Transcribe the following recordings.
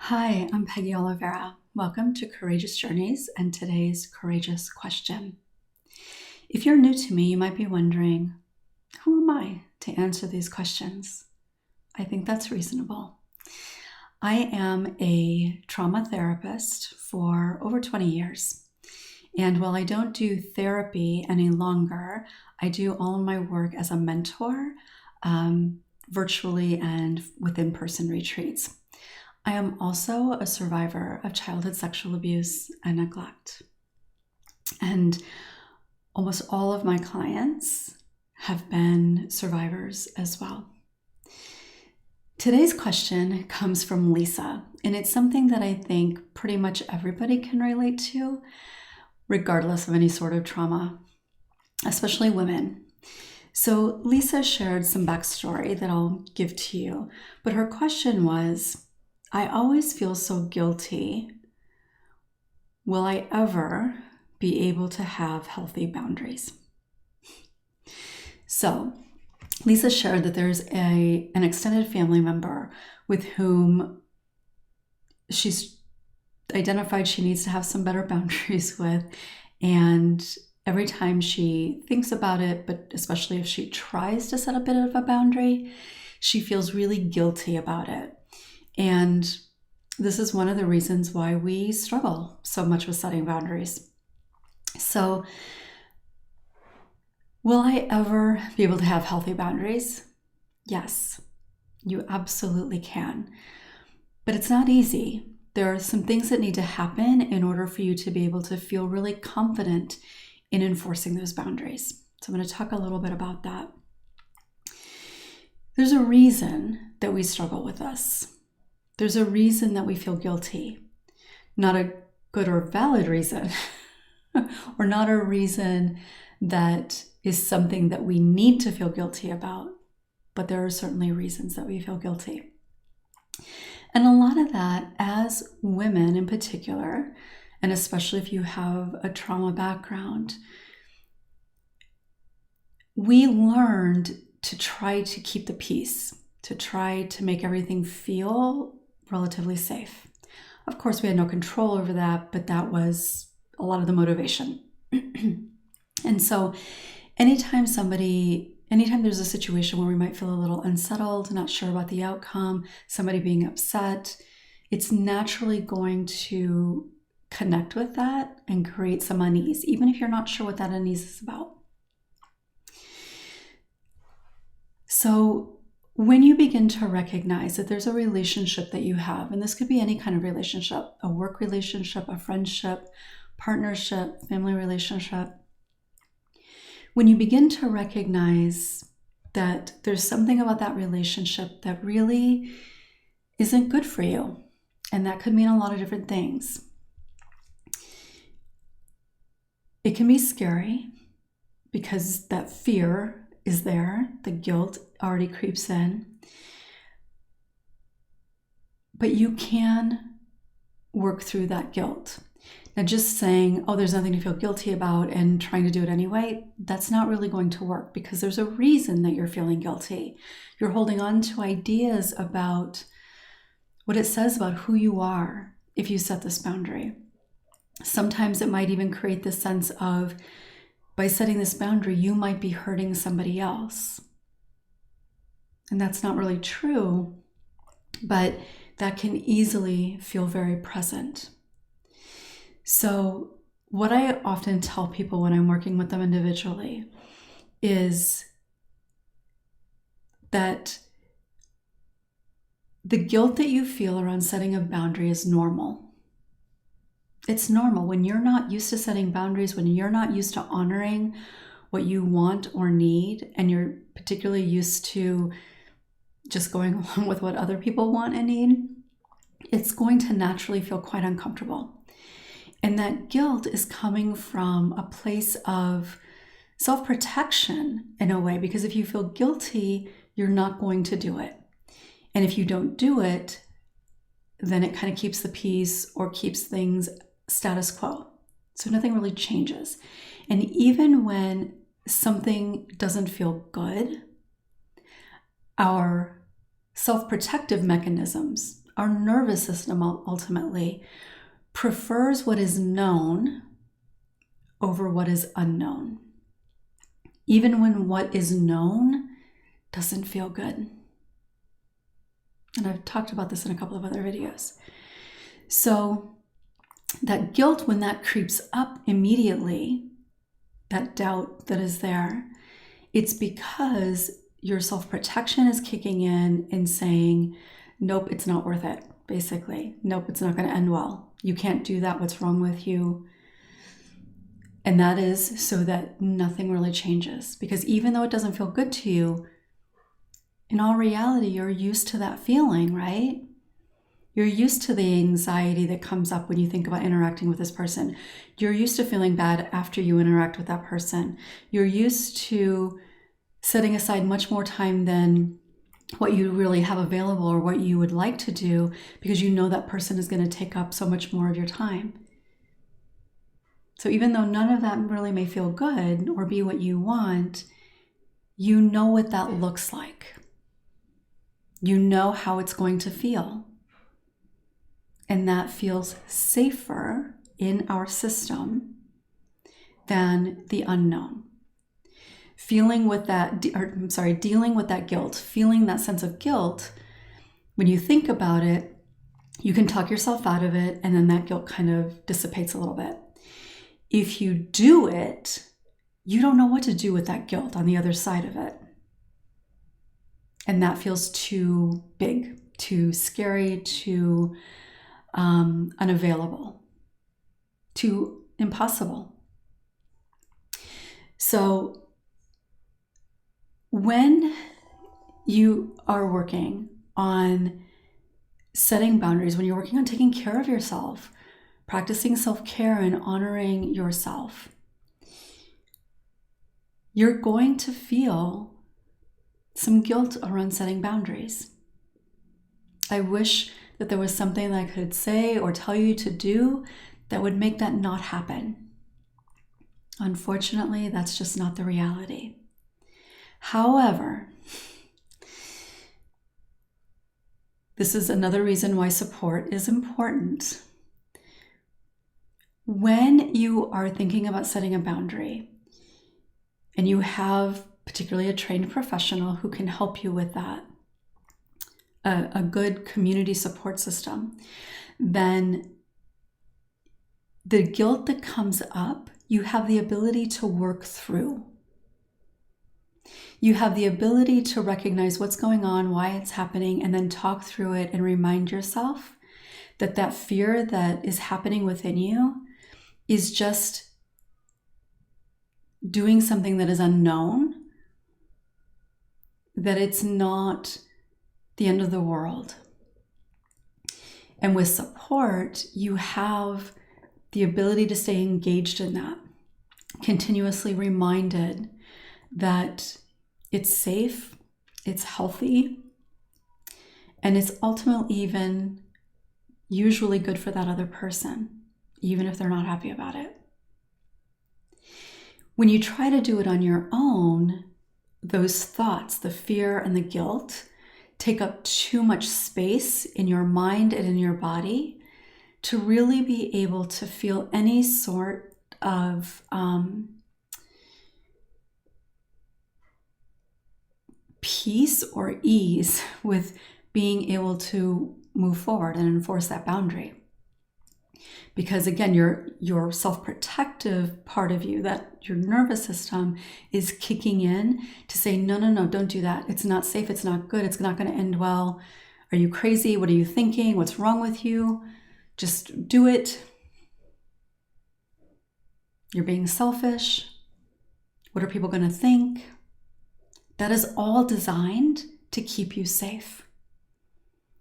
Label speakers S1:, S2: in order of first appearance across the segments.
S1: Hi, I'm Peggy Oliveira. Welcome to Courageous Journeys and today's courageous question. If you're new to me, you might be wondering, who am I to answer these questions? I think that's reasonable. I am a trauma therapist for over 20 years. And while I don't do therapy any longer, I do all of my work as a mentor, virtually and with in-person retreats. I am also a survivor of childhood sexual abuse and neglect. And almost all of my clients have been survivors as well. Today's question comes from Lisa, and it's something that I think pretty much everybody can relate to, regardless of any sort of trauma, especially women. So Lisa shared some backstory that I'll give to you, but her question was, I always feel so guilty. Will I ever be able to have healthy boundaries? So Lisa shared that there's an extended family member with whom she's identified she needs to have some better boundaries with. And every time she thinks about it, but especially if she tries to set a bit of a boundary, she feels really guilty about it. And this is one of the reasons why we struggle so much with setting boundaries. So, will I ever be able to have healthy boundaries? Yes, you absolutely can. But it's not easy. There are some things that need to happen in order for you to be able to feel really confident in enforcing those boundaries. So I'm going to talk a little bit about that. There's a reason that we struggle with this. There's a reason that we feel guilty, not a good or valid reason, or not a reason that is something that we need to feel guilty about, but there are certainly reasons that we feel guilty. And a lot of that, as women in particular, and especially if you have a trauma background, we learned to try to keep the peace, to try to make everything feel relatively safe. Of course, we had no control over that, but that was a lot of the motivation. And so anytime there's a situation where we might feel a little unsettled, not sure about the outcome, somebody being upset, it's naturally going to connect with that and create some unease, even if you're not sure what that unease is about. So when you begin to recognize that there's a relationship that you have, and this could be any kind of relationship, a work relationship, a friendship, partnership, family relationship, when you begin to recognize that there's something about that relationship that really isn't good for you, and that could mean a lot of different things. It can be scary because that fear is there, the guilt already creeps in. But you can work through that guilt. Now, just saying, oh, there's nothing to feel guilty about and trying to do it anyway, that's not really going to work because there's a reason that you're feeling guilty. You're holding on to ideas about what it says about who you are if you set this boundary. Sometimes it might even create this sense of, by setting this boundary, you might be hurting somebody else. And that's not really true, but that can easily feel very present. So what I often tell people when I'm working with them individually is that the guilt that you feel around setting a boundary is normal. It's normal. When you're not used to setting boundaries, when you're not used to honoring what you want or need, and you're particularly used to just going along with what other people want and need, it's going to naturally feel quite uncomfortable. And that guilt is coming from a place of self-protection in a way, because if you feel guilty, you're not going to do it. And if you don't do it, then it kind of keeps the peace or keeps things status quo. So nothing really changes. And even when something doesn't feel good, our self-protective mechanisms our nervous system ultimately prefers what is known over what is unknown, even when what is known doesn't feel good. And I've talked about this in a couple of other videos. So that guilt, when that creeps up immediately, that doubt that is there, it's because your self-protection is kicking in and saying, nope, it's not worth it, basically. Nope, it's not going to end well. You can't do that. What's wrong with you? And that is so that nothing really changes. Because even though it doesn't feel good to you, in all reality, you're used to that feeling, right? You're used to the anxiety that comes up when you think about interacting with this person. You're used to feeling bad after you interact with that person. You're used to setting aside much more time than what you really have available or what you would like to do, because you know that person is going to take up so much more of your time. So even though none of that really may feel good or be what you want, you know what that looks like. You know how it's going to feel. And that feels safer in our system than the unknown. Dealing with that guilt, feeling that sense of guilt, when you think about it, you can talk yourself out of it, and then that guilt kind of dissipates a little bit. If you do it, you don't know what to do with that guilt on the other side of it. And that feels too big, too scary, too unavailable, too impossible. So when you are working on setting boundaries, when you're working on taking care of yourself, practicing self-care and honoring yourself, you're going to feel some guilt around setting boundaries. I wish that there was something that I could say or tell you to do that would make that not happen. Unfortunately, that's just not the reality. However, this is another reason why support is important. When you are thinking about setting a boundary and you have particularly a trained professional who can help you with that, a good community support system, then the guilt that comes up, you have the ability to work through. You have the ability to recognize what's going on, why it's happening, and then talk through it and remind yourself that that fear that is happening within you is just doing something that is unknown, that it's not the end of the world. And with support, you have the ability to stay engaged in that, continuously reminded that it's safe, it's healthy, and it's ultimately even usually good for that other person, even if they're not happy about it. When you try to do it on your own, those thoughts, the fear and the guilt, take up too much space in your mind and in your body to really be able to feel any sort of peace or ease with being able to move forward and enforce that boundary. Because again, your self-protective part of you, that your nervous system is kicking in to say, no, don't do that. It's not safe. It's not good. It's not going to end well. Are you crazy? What are you thinking? What's wrong with you? Just do it. You're being selfish. What are people going to think? That is all designed to keep you safe.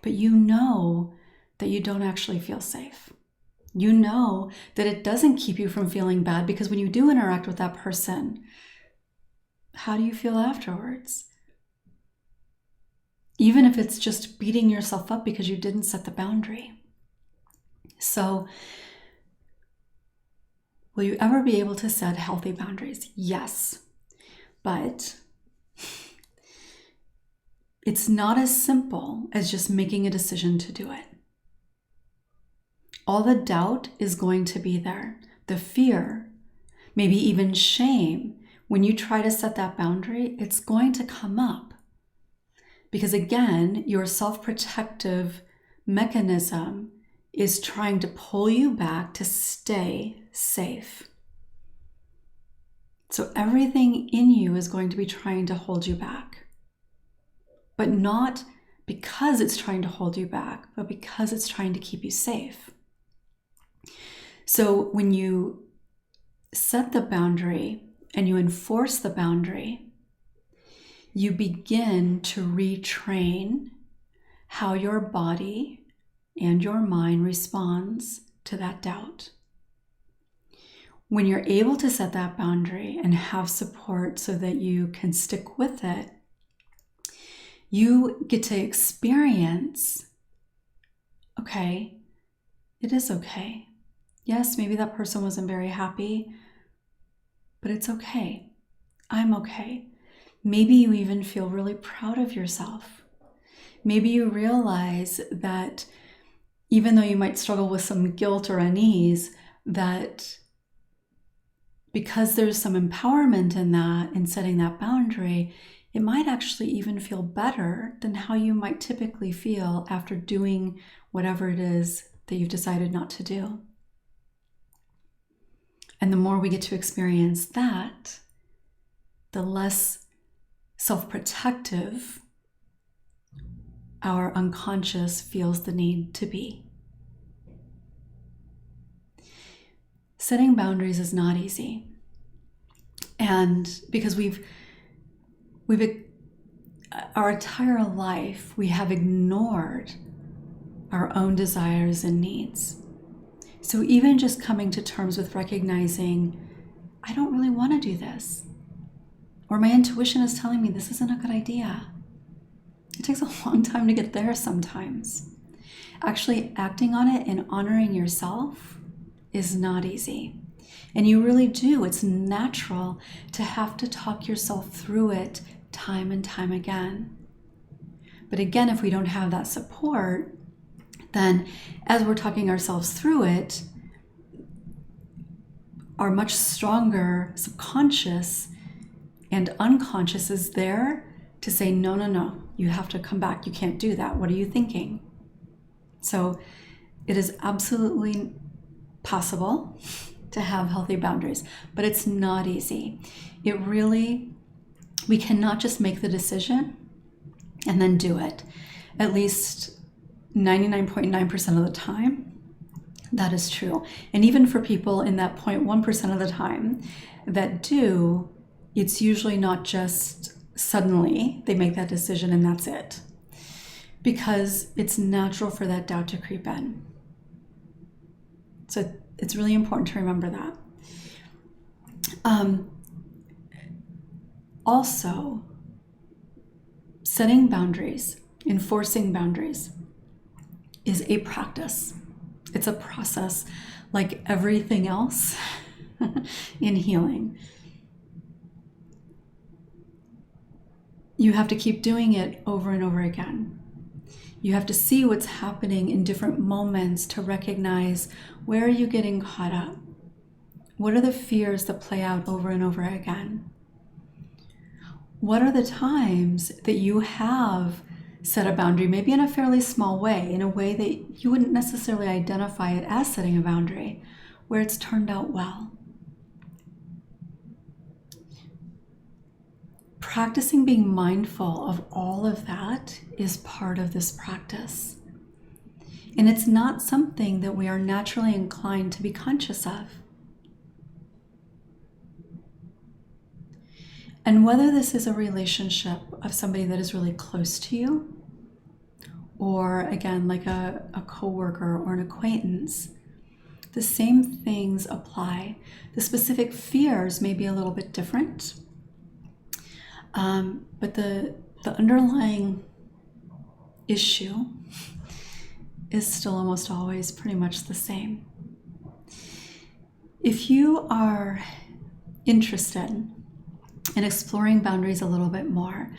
S1: But you know that you don't actually feel safe. You know that it doesn't keep you from feeling bad, because when you do interact with that person, how do you feel afterwards? Even if it's just beating yourself up because you didn't set the boundary. So, will you ever be able to set healthy boundaries? Yes. But it's not as simple as just making a decision to do it. All the doubt is going to be there. The fear, maybe even shame. When you try to set that boundary, it's going to come up. Because again, your self-protective mechanism is trying to pull you back to stay safe. So everything in you is going to be trying to hold you back. But not because it's trying to hold you back, but because it's trying to keep you safe. So when you set the boundary and you enforce the boundary, you begin to retrain how your body and your mind responds to that doubt. When you're able to set that boundary and have support so that you can stick with it, you get to experience, okay, it is okay. Yes, maybe that person wasn't very happy, but it's okay. I'm okay. Maybe you even feel really proud of yourself. Maybe you realize that even though you might struggle with some guilt or unease, that because there's some empowerment in that, in setting that boundary, it might actually even feel better than how you might typically feel after doing whatever it is that you've decided not to do. And the more we get to experience that, the less self-protective our unconscious feels the need to be. Setting boundaries is not easy. And because we've our entire life, we have ignored our own desires and needs. So even just coming to terms with recognizing, I don't really want to do this, or my intuition is telling me this isn't a good idea. It takes a long time to get there sometimes. Actually acting on it and honoring yourself is not easy. And you really do. It's natural to have to talk yourself through it time and time again. But again, if we don't have that support, then as we're talking ourselves through it, our much stronger subconscious and unconscious is there to say, no, you have to come back. You can't do that. What are you thinking? So it is absolutely possible to have healthy boundaries, but it's not easy. We cannot just make the decision and then do it. At least 99.9% of the time, that is true. And even for people in that 0.1% of the time that do, it's usually not just suddenly they make that decision and that's it. Because it's natural for that doubt to creep in. So it's really important to remember that. Also, setting boundaries, enforcing boundaries is a practice. It's a process like everything else in healing. You have to keep doing it over and over again. You have to see what's happening in different moments to recognize, where are you getting caught up? What are the fears that play out over and over again? What are the times that you have set a boundary, maybe in a fairly small way, in a way that you wouldn't necessarily identify it as setting a boundary, where it's turned out well? Practicing being mindful of all of that is part of this practice. And it's not something that we are naturally inclined to be conscious of. And whether this is a relationship of somebody that is really close to you, or again, like a coworker or an acquaintance, the same things apply. The specific fears may be a little bit different, but the underlying issue is still almost always pretty much the same. If you are interested and exploring boundaries a little bit more.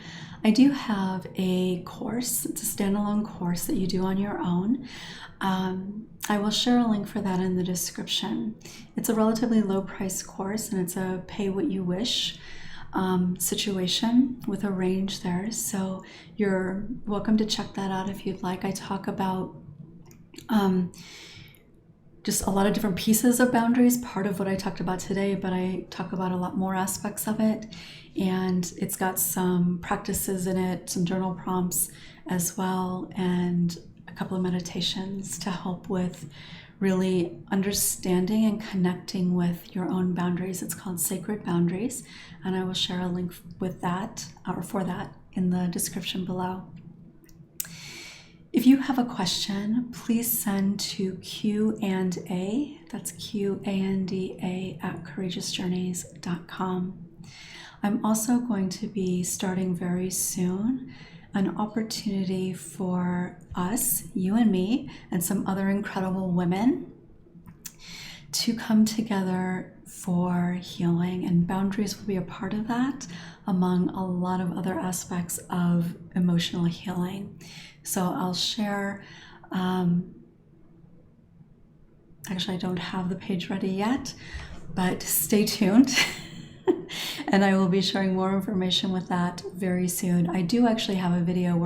S1: I do have a course. It's a standalone course that you do on your own. I will share a link for that in the description. It's a relatively low price course, and it's a pay what you wish situation with a range there. So you're welcome to check that out if you'd like. I talk about just a lot of different pieces of boundaries, part of what I talked about today, but I talk about a lot more aspects of it. And it's got some practices in it, some journal prompts as well, and a couple of meditations to help with really understanding and connecting with your own boundaries. It's called Sacred Boundaries, and I will share a link with that or for that in the description below. If you have a question, please send to qanda, that's QANDA @courageousjourneys.com. I'm also going to be starting very soon an opportunity for us, you and me, and some other incredible women to come together for healing, and boundaries will be a part of that, among a lot of other aspects of emotional healing. So I'll share, actually I don't have the page ready yet, but stay tuned. And I will be sharing more information with that very soon. I do actually have a video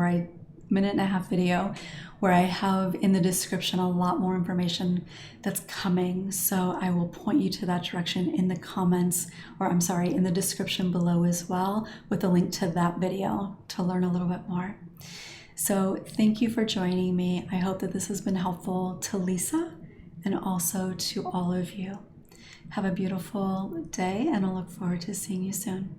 S1: minute-and-a-half video where I have in the description a lot more information that's coming. So I will point you to that direction in the comments, or I'm sorry, in the description below as well, with a link to that video to learn a little bit more. So thank you for joining me. I hope that this has been helpful to Lisa and also to all of you. Have a beautiful day, and I look forward to seeing you soon.